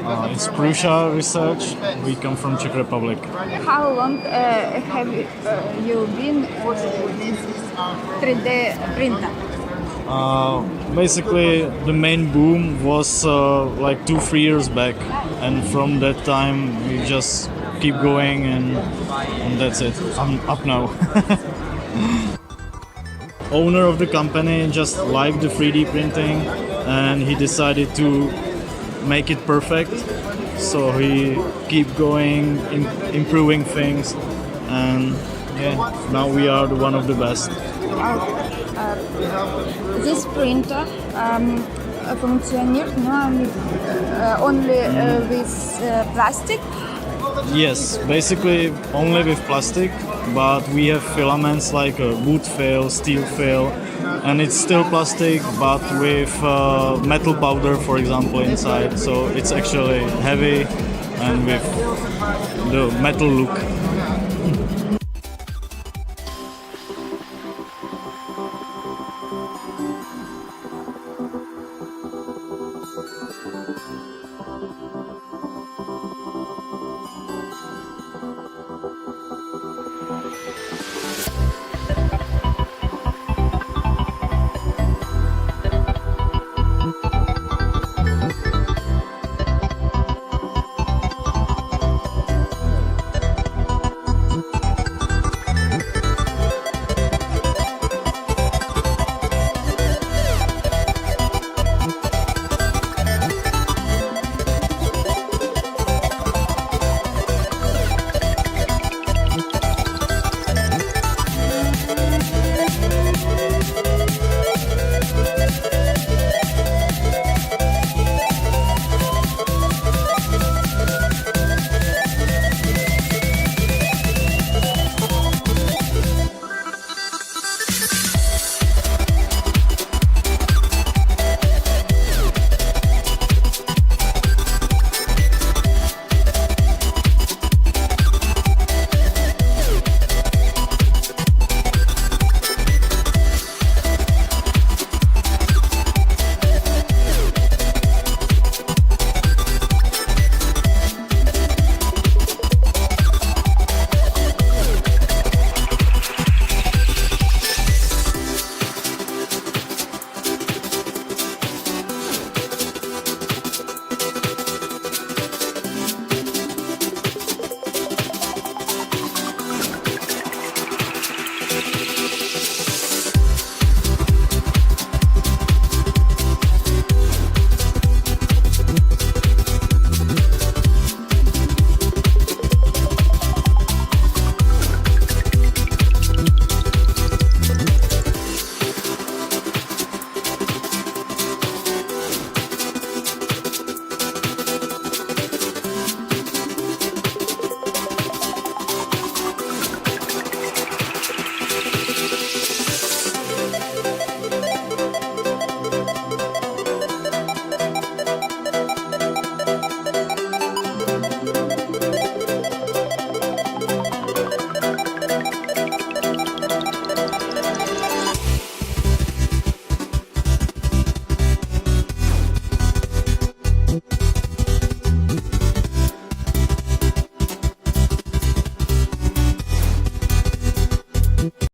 It's Prusha Research. We come from Czech Republic. How long have you been this 3D printer? Basically, the main boom was like 2-3 years back, and from that time we just keep going, and that's it. I'm up now. Owner of the company just liked the 3D printing, and he decided to make it perfect. So he keep going, improving things, and yeah, now we are one of the best. This printer functioning only with plastic. Yes, basically only with plastic, but we have filaments like wood foil, steel foil, and it's still plastic, but with metal powder, for example, inside. So it's actually heavy and with the metal look.